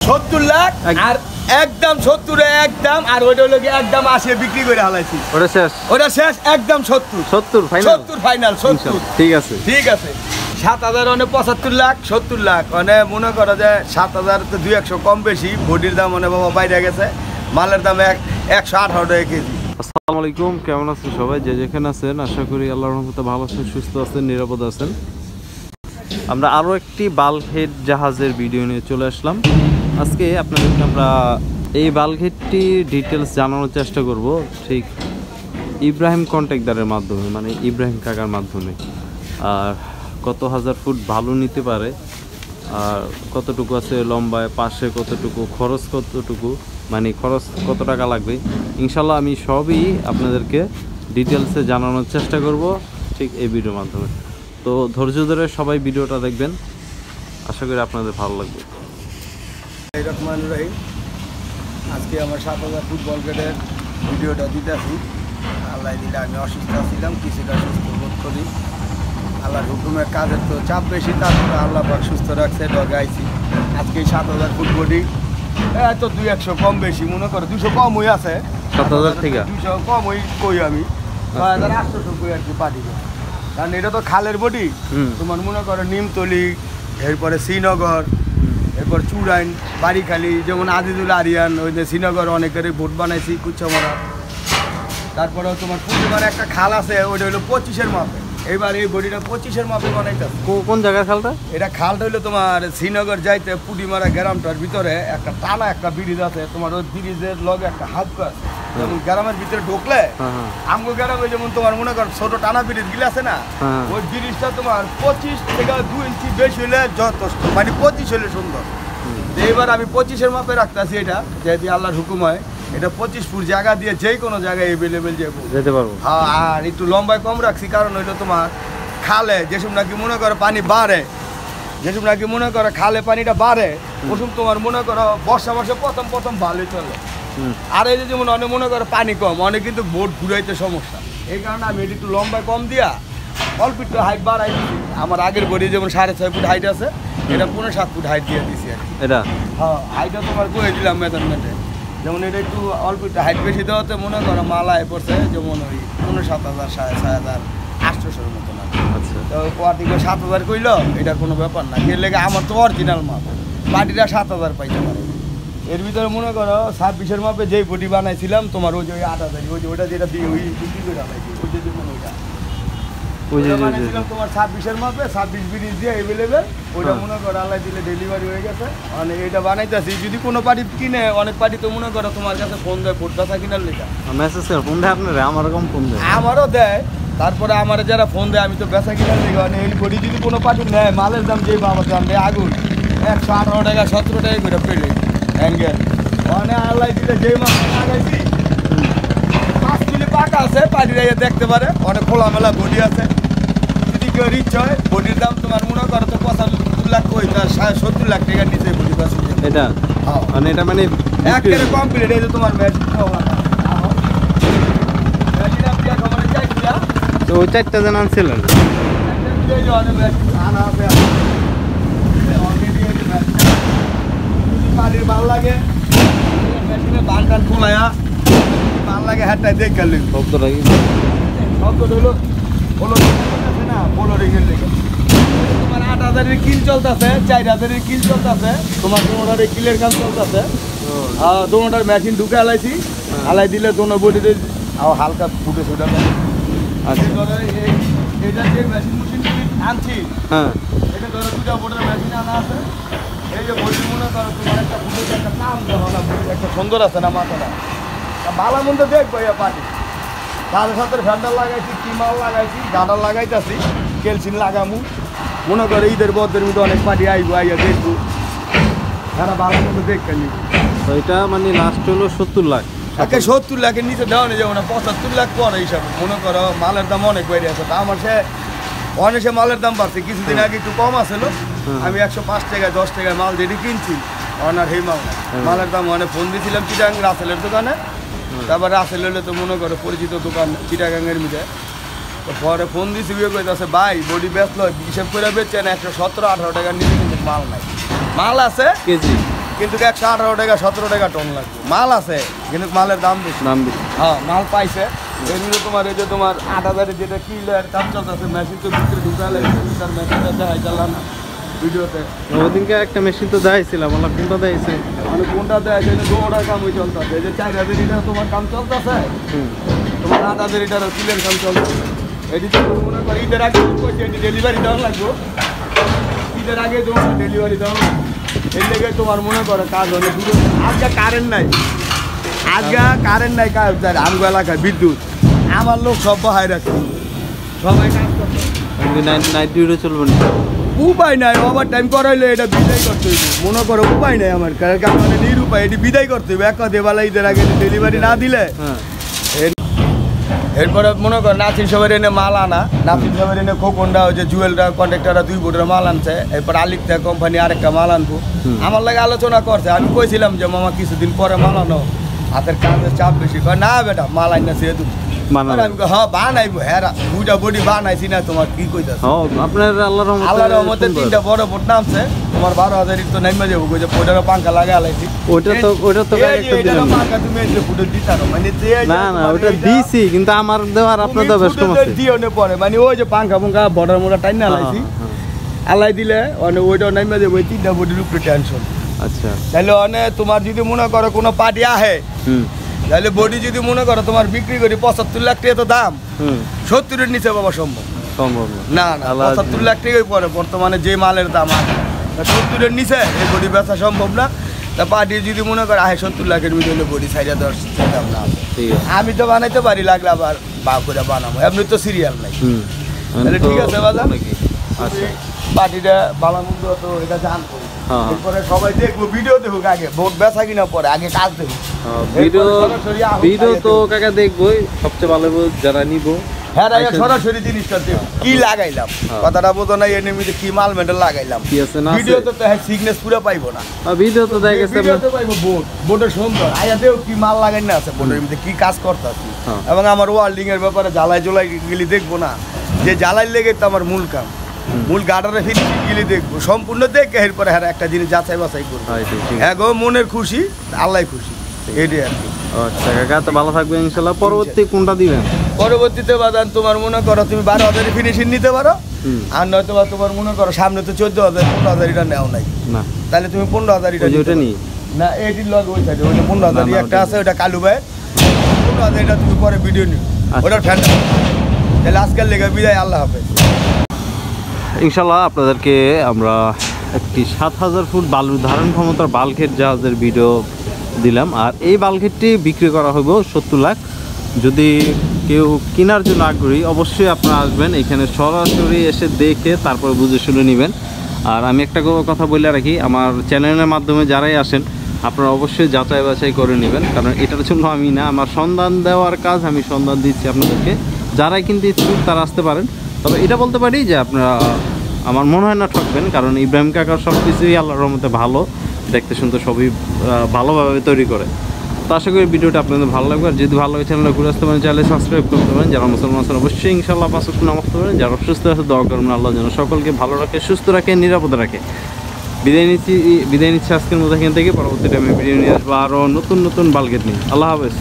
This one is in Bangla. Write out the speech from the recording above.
70 লাখ আর একদম 70 একদম আর ওইটা হলো কি একদম 80 বিক্রি করে হালাইছি ওটা শেষ একদম 70 ফাইনাল 70 ঠিক আছে 7000 মানে 75 লাখ 70 লাখ মানে মনে করা যায় 7000 তো 200 কম বেশি বডির দাম মানে বাবা বাইরে গেছে মালের দাম 118 টাকা কেজি। আসসালামু আলাইকুম, কেমন আছেন সবাই? যে যেখানে আছেন আশা করি আল্লাহর রহমতে ভালো আছেন, সুস্থ আছেন, নিরাপদ আছেন। আমরা আরও একটি বাল্কহেড জাহাজের ভিডিও নিয়ে চলে আসলাম। আজকে আপনাদেরকে আমরা এই বাল্কহেডটি ডিটেলস জানানোর চেষ্টা করব, ঠিক ইব্রাহিম কন্ট্রাক্টরের মাধ্যমে, মানে ইব্রাহিম কাকার মাধ্যমে। আর কত হাজার ফুট ভালো নিতে পারে, আর কতটুকু আছে লম্বায়, পাশে কতটুকু, খরচ কতটুকু, মানে খরচ কত টাকা লাগবে, ইনশাল্লাহ আমি সবই আপনাদেরকে ডিটেলসে জানানোর চেষ্টা করব ঠিক এই ভিডিওর মাধ্যমে। তো ধৈর্য ধরে সবাই ভিডিওটা দেখবেন, আশা করি আপনাদের ভালো লাগবে। রহমান রহিম, আজকে আমার 7000 ফুট বাল্কহেডের ভিডিওটা দিতেছি। আল্লাহ দিলে আমি অসুস্থ ছিলাম, কিছুটা সুস্থ বোধ করি। আল্লাহর হুকুমের কাজের তো চাপ বেশি, তারপরে আল্লাহ পাক সুস্থ রাখছে, ডগাইছি। আজকে 7000 ফুট বডি তো 200 কম বেশি, মনে করো 200 কম হয়ে আছে, 7000 থেকে 200 কম হই কই আমি 6800 কই আর কি পাঠিয়ে। কারণ এটা তো খালের বডি, তোমার মনে করো নিমতলি, এরপরে শ্রীনগর, এরপর চুড়াইন, বাড়িখালি, যেমন আজিজুল আরিয়ান, ওই যে শ্রীনগর অনেকেরই ভোট বানাইছি কুচ্ছামারা। তারপরেও তোমার পূর্ণিমার একটা খাল আছে, ওইটা হলো 25-এর মাপে। এবার এই বডিটা 25-এর মাপে বানাইতেছে। কোন জায়গার খালটা? এটা খালটা হইলো তোমার শ্রীনগর যাইতে পুটিমারা গ্রামটার ভিতরে একটা টানা একটা ব্রিজ আছে, তোমার ওই ব্রিজের লগে একটা হাত আছে। যেমন গ্রামের ভিতরে ঢুকলে আমগো গ্রামে যেমন তোমার মনে কর ছোট টানা ব্রিজ গুলো আছে না, ওই ব্রিজটা তোমার 25 থেকে 2 ইঞ্চি বেশি হলে যথেষ্ট, মানে 25 হলে সুন্দর। এইবার আমি 25-এর মাপে রাখতেছি এটা, যেহেতু আল্লাহর হুকুম হয়। এটা 25 ফুট জায়গা দিয়ে যে কোনো জায়গায় এভেলেবেল যেতে পারবো। হ্যাঁ, আর একটু লম্বায় কম রাখছি, কারণ হইলো তোমার খালে যেসব নাকি মনে করো পানি বাড়ে, যেসব নাকি মনে করো খালে পানিটা বাড়ে, ওসব তোমার মনে করো বর্ষা প্রথম ভালোই চলে। আর এই যে যেমন অনেক মনে করো পানি কম, অনেক কিন্তু বোট ঘুরাইতে সমস্যা। এই কারণে আমি একটু লম্বায় কম দিয়া অল্প একটু হাইট বাড়াই দিচ্ছি। আমার আগের বডি যেমন 6.5 ফুট হাইট আছে, এটা 7.5 ফুট হাইট দিয়ে দিচ্ছি আর কি। এটা হ্যাঁ, হাইটটা তোমার করে দিলাম মেজারমেন্টে। যেমন এটা একটু অল্প একটু হাইট বেশি দেওয়াতে মনে করো মালায় পড়ছে যেমন ওই 7,500 6,500 800-এর মতো না। আচ্ছা, তো কোয়াটিকে 7,000 কইল, এটা কোনো ব্যাপার না। এর লেগে আমার তো অরিজিনাল মাপ, পাটিটা 7,000 পাইতে পারে। এর ভিতরে মনে করো 26-এর মাপে যেই বডি বানাইছিলাম তোমার ওই যে 8,000, ওই যে ওটা যেটা দিয়ে ওই বিক্রি করে বানাইছি, ওই যে যেমন ওইটা বানাইছিলাম তোমার 26-এর মাপে, 26 ব্রিজ দিয়ে এভেলেবেল। ওইটা মনে করো আল্লাহ দিলে ডেলিভারি হয়ে গেছে। মানে এটা বানাইতেছি, যদি কোনো পার্টি কিনে, অনেক পার্টি তো মনে করো তোমার কাছে ফোন দেয় ফুটবাসা কিনার লেখা মেসেজ ফোন দেয় আপনারা, আমারও কম ফোন দেয়, আমারও দেয়। তারপরে আমার যারা ফোন দেয় আমি তো বেচা কিনার লেখা, মানে এই বডি যদি কোনো পার্টি নেয়, মালের দাম যেই আমার দাম নেই আগুন 118 টাকা 17 টাকা করে পেলে অ্যাঙ্গেল। মানে আল্লাহ দিলে যেই মাছ লাগাইছি 5 কিলো পাকা আছে, পার্টিরা দেখতে পারে। অনেক খোলামেলা বডি আছে, যদি কেউ রিচ হয়। বডির দাম তোমার মনে করো তো 75 লাখ, ওই 70 লাখ টাকার নিচে বডি আছে এটা। মানে এটা মানে একেবারে কমপ্লিট। এই যে তোমার মেশিন তো ওই 4টা জন আনছিলেন, পানির ভাল লাগে মেশিনে বান টান খোলায়া ভাল লাগে, হ্যাঁ দেখ গেল শব্দটা কি হলো না বলো রেখে লেগে। তোমার 8,000-এর কিল চলতেছে, 4,000-এর কিল চলতেছে, তোমার 2,000-এর কিলের কাজ চলতেছে। দোনোটার মেশিন ঢুকে হালাইছি, হালাই দিলে দোনো বডিতে হালকা ফুটে ছুটে। এটা যে মেশিন আনছি, হ্যাঁ, এটা ধরো 2টা বোর্ডের মেশিন আনা আছে। এই যে বডি মনে করো তোমার একটা ফুটে একটা নাম দেওয়া, একটা সুন্দর আছে না মাথাটা, ভালো মন্দ দেখবো ইয়া পার্টি। 7.5 ফ্যান্ডার লাগাইছি, টিমার লাগাইছি, গাডার লাগাইতেছি, কেলসিন লাগামু। মনে করো ঈদের বদের মধ্যে অনেক পার্টি আইবো, আইয়া দেখবো, হ্যাঁ ভালো মন্দ দেখবেন। তো এটা মানে লাস্ট হলো 70 লাখ। 70 লাখের নিচে দেওয়া নেই, যেমন 75 লাখ পরে হিসাবে। মনে করো মালের দাম অনেক বেড়ে আছে, তা আমার সে মালের দাম বাড়ছে। কিছুদিন আগে একটু কম আছিল, আমি 105 টাকায় 10 টাকায় মাল যেটি কিনছি, অনার সেই মাল মালের দাম অনেক। ফোন দিয়েছিলাম চিটাগাং রাসেলের দোকানে, তারপর রাসেল হলে তো মনে করো পরিচিত দোকান চিটাগাংয়ের মিলে। তো পরে ফোন দিয়েছি, বিয়ে করতেছে ভাই বডি বেচলো, হিসেব করে বেচছেন 117-18 টাকার নিচে, কিন্তু মাল নাই। মাল আছে কেজি কিন্তু 118 টাকা 17 টাকা টন লাগবে। মাল আছে কিন্তু মালের দাম বেশি। হ্যাঁ মাল পাইছে। এমনি তোমার এই যে তোমার 8000 যেটা কিলার কাজ চলতেছে মেশিন তো ভিতরে ঢুকালে তার মেশিনটা দেখাই চালা না ভিডিওতে। ওদিনকে একটা মেশিন তো দেখাইছিলাম, বললাম কোনটা দেখাইছে? মানে কোনটা দেখাইছে দৌড়ার কাম ওই চলতেছে। এই যে 4000 লিটার তোমার কাম চলতেছে, তোমার 8000 লিটারও কিলের কাম চলতেছে। এটি তো মনে করি ঈদের আগে এটি ডেলিভারি দেওয়া লাগবে, ঈদের আগে তোমার ডেলিভারি দেওয়া লাগবে। এই থেকে তোমার মনে করো কাজ হলে দূরে। আজকে কারেন্ট নাই, কাজ আমগো এলাকায় বিদ্যুৎ, আমার লোক সব বহাই রাখছে, সবাই কাজ করছে। নাইট ডিউটি চলবে না, উপায় নাই। ওভার টাইম করাইলে এটা বিদায় করতে হইব। মনে করো উপায় নাই আমার, কারণ মানে নিরুপায়, এটি বিদায় করতে হইবে। এক কথা বেলা ঈদের আগে ডেলিভারি না দিলে এরপরে মনে কর নাসির সবাই এনে মাল আনা, নাসির সবাই এনে খোকনরা ওই যে জুয়েলরা কন্ট্রাক্টররা 2 বোর্ডের মাল আনছে। এরপর আলিকটা কোম্পানি আরেকটা মাল আনবো। আমার লাগে আলোচনা করছে, আমি কইছিলাম যে মামা কিছুদিন পরে মাল আনো, হাতের কাজের চাপ বেশি। কয় না বেটা মাল আইনা সেহেতু হ্যাঁ বানাইবো। হ্যাঁ 2টা বডি বানাইছি না, তোমার কি কইতাছ? আপনার আল্লাহর রহমতে 3টা বড় বোট নামছে, তোমার 12,000 তো নাইমা যাবো। কইছে ওইটারও পাঙ্খা লাগা লাইছি। ওটা তো একটা দিলাম পাঙ্খা তুমি এসে ফুটে দিতা না, মানে না ওটা দিছি কিন্তু আমার দেওয়ার আপনার তো বেশ কম আছে। দিও নে পরে মানে ওই যে পাঙ্খা বর্ডার মোড়া টাইন না লাইছি, আলাই দিলে মানে ওইটাও নাইমা যাবো। 3টা বডির উপরে টেনশন। আচ্ছা তাহলে অনেক তোমার যদি মনে করো কোনো পার্টি আহে, তাহলে বডি যদি মনে করো তোমার বিক্রি করি 75 লাখ টাকা তো দাম, 70-এর নিচে বাবা সম্ভব না। 75 লাখ টাকাই পরে বর্তমানে যে মালের দাম আছে, 70-এর নিচে এই বডি বেচা সম্ভব না। তা পার্টি যদি মনে করো আহে 70 লাখের ভিতরে বডি সাইডে 10 দাম না। আমি তো বানাইতে পারি, লাগলে আবার বা করে বানাবো, এমনি তো সিরিয়াল নাই। তাহলে ঠিক আছে বাজার পার্টিটা বানানোর তো এটা জানবো। এরপরে সবাই দেখবো, ভিডিও দেখুক আগে, ভোট বেচা কিনা পরে, আগে কাজ দেখুক। ভিডিও তো কাকা দেখবোই, সবচেয়ে ভালো যারা নিবো। হ্যাঁ সরাসরি জিনিসটা দেখো কি লাগাইলাম, কথাটা বোঝো না। এর নিমিত্তে কি মাল মেটাল লাগাইলাম, ভিডিও তো হ্যাঁ সিগনেস পুরো পাইবো না। ভিডিও তো দেখা গেছে ভিডিও তো পাইবো বোটের সুন্দর আয়া দেও কি মাল লাগাই না আছে, বোটের মধ্যে কি কাজ করতেছি। এবং আমার ওয়ার্ল্ডিং এর ব্যাপারে জ্বালাই জলাই গেলি দেখবো না, যে জ্বালাই লেগে তো আমার মূল কাম, মূল গার্ডারে ফিনিশিং গেলে দেখবো সম্পূর্ণ দেখে। এরপরে হ্যাঁ একটা জিনিস যাচাই বাছাই করবো। হ্যাঁ গো মনের খুশি আল্লাহ খুশি, এটাই আর কি। আচ্ছা কাকা তো ভালো থাকবে ইনশাল্লাহ। পরবর্তী কোনটা দিবেন? পরবর্তীতে বাদান তোমার মনে করো তুমি 12,000 ফিনিশিং নিতে পারো, আর নয়তো বা তোমার মনে করো সামনে তো 14,000 15,000 এটা নেও নাই না, তাহলে তুমি 15,000 এটা নিই না। এটির লগ ওই সাইডে ওইটা 15,000 একটা আছে, ওইটা কালু ভাই 15,000 এটা তুমি পরে ভিডিও নিও, ওটার ফ্যান। তাহলে আজকাল লেগে বিদায়, আল্লাহ হাফেজ। ইনশাল্লাহ আপনাদেরকে আমরা একটি 7000 ফুট বালুর ধারণ ক্ষমতার বাল্কহেড জাহাজের ভিডিও দিলাম। আর এই বাল্কহেডটি বিক্রি করা হইব 70 লাখ। যদি কেউ কেনার জন্য আগ্রহী অবশ্যই আপনারা আসবেন, এখানে সরাসরি এসে দেখে তারপর বুঝে শুনে নেবেন। আর আমি একটা কথা বলে রাখি, আমার চ্যানেলের মাধ্যমে যারাই আসেন আপনারা অবশ্যই যাচাই বাছাই করে নেবেন, কারণ এটার জন্য আমি না, আমার সন্ধান দেওয়ার কাজ, আমি সন্ধান দিচ্ছি আপনাদেরকে। যারাই কিনতে ইচ্ছুক তারা আসতে পারেন। তবে এটা বলতে পারি যে আপনারা আমার মনে হয় না ঠকবেন, কারণ ইব্রাহিম কাকার সব কিছুই আল্লাহর রহমতে ভালো, দেখতে শুনতে সবই ভালোভাবে তৈরি করে। তো আশা করি ভিডিওটা আপনাদের ভালো লাগবে। আর যদি ভালো লাগে চ্যানেলটা ঘুরে আসতে পারেন, চ্যানেলে সাবস্ক্রাইব করতে পারেন। যারা মুসলমান আছেন অবশ্যই ইনশাআল্লাহ 5 ওয়াক্ত নামাজ পড়তে পারেন। যারা অসুস্থ আছে দোয়া করবেন, আল্লাহ যেন সকলকে ভালো রাখে, সুস্থ রাখে, নিরাপদে রাখে। বিদায় নিচ্ছি আজকের মতো এখান থেকে। পরবর্তীতে আমি ভিডিও নিয়ে আসবো আরও নতুন বাল্কহেড নিয়ে। আল্লাহ হাফেজ।